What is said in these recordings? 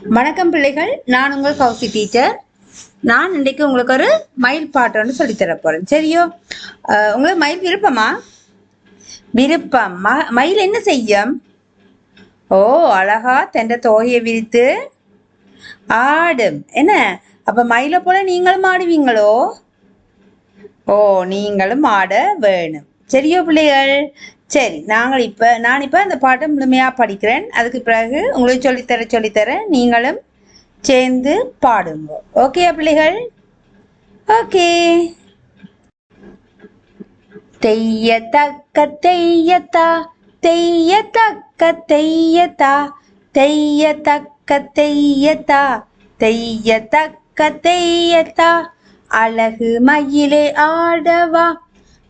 வணக்கம் பிள்ளைகள், நான் உங்கள் கௌசி டீச்சர். நான் இன்றைக்கு உங்களுக்கு ஒரு மயில் பாட்டு சொல்லித்தர போறேன். சரியோ? உங்களுக்கு மயில் விருப்பமா? விருப்பம். மயில் என்ன செய்யும்? ஓ, அழகா தன் தோகையை விரித்து ஆடும். என்ன? அப்ப மயிலை போல நீங்களும் ஆடுவீங்களோ? ஓ, நீங்களும் ஆட வேணும். சரியோ பிள்ளைகள்? சரி, நான் இப்ப அந்த பாட்டை முழுமையா படிக்கிறேன். அதுக்கு பிறகு உங்களுக்கு சொல்லித்தர நீங்களும் சேர்ந்து பாடுங்க. ஓகே பிள்ளைகள்? ஓகே. தெய்யத்தக்க தெய்யத்தா, தெய்யத்தக்க தெய்யத்தா, தெய்யத்தக்க தெய்யத்தா, தெய்யத்தக்க தெய்யத்தா, அழகு மயிலே ஆடவா,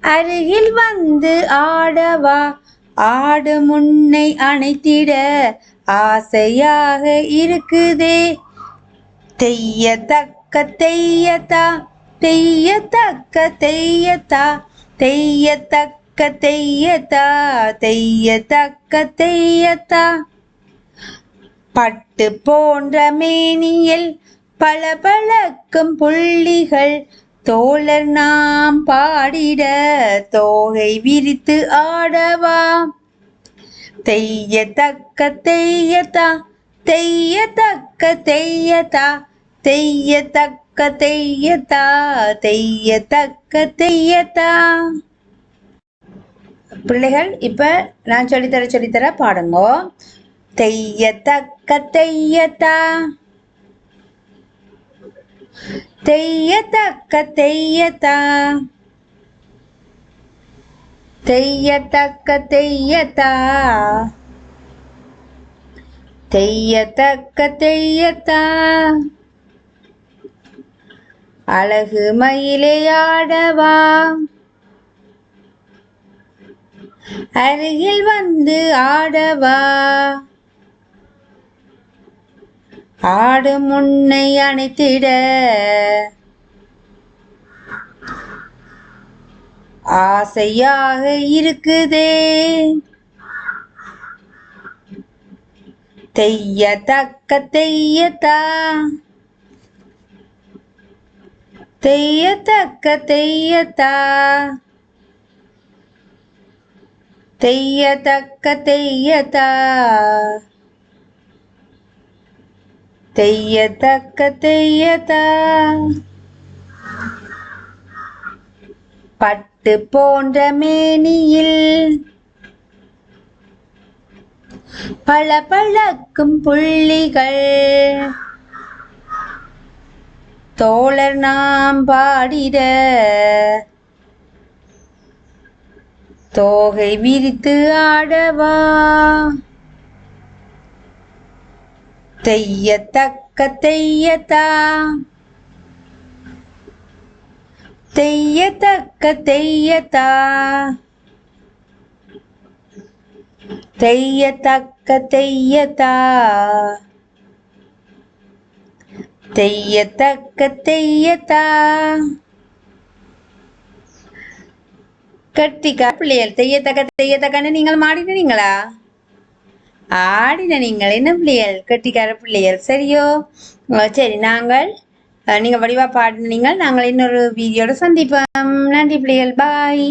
அருகில் வந்து ஆடவா, ஆடு முன்னை அணைத்திட ஆசையாக இருக்குதே. தெய்யத்தக்க தெய்யத்தா, தெய்யத்தக்க தெய்யத்தா, தெய்யத்தக்க தெய்யத்தா, தெய்யத்தக்க தெய்யத்தா, பட்டு போன்ற மேனியில் பளபளக்கும் புள்ளிகள், தோழர் நாம் பாடிட தோகை விரித்து ஆடவா. தெய்யத்தக்க தெய்யத்தா, தெய்யத்தக்க தெய்யத்தா, தெய்யத்தக்க தெய்யத்தா, தெய்யத்தக்க தெய்யத்தா. பிள்ளைகள், இப்ப நான் சொல்லித்தர பாடுங்க. தெய்யத்தக்க தெய்யத்தா, தெய்யத்தக்க தெய்யத்தா, தெய்யத்தக்க தெய்யத்தா, தெய்யத்தக்க தெய்யத்தா, அழகு மயிலே ஆடவா, அருகில் வந்து ஆடவா, ஆடு முன்னை அணைத்திட ஆசையாக இருக்குதே. தெய்யத்தக்க தெய்யத்தா, தெய்யத்தக்க தெய்யத்தா, தெய்யத்தக்க தெய்யத்தா, தெய்யத்தக்க தெய்யத்தா, பட்டு போன்ற மேனியில் பளபளக்கும் புள்ளிகள், தோழர் நாம் பாடிட தோகை விரித்து ஆடவா. தெய்யத்தக்க தெய்யத்தா, தெய்யத்தக்க தெய்யத்தா, தெய்யத்தக்க தெய்யத்தா, தெய்யத்தக்க தெய்யத்தா. கட்டிக்கா பிள்ளைகள், தெய்யத்தக்கன்னு நீங்கள் ஆடினீங்களா? ஆடின நீங்கள் என்ன பிள்ளைகள்? கட்டிக்கார பிள்ளைகள். சரியோ? சரி, நீங்க வடிவா பாடினீங்க. நாங்கள் இன்னொரு வீடியோட சந்திப்போம். நன்றி பிள்ளைகள். பாய்.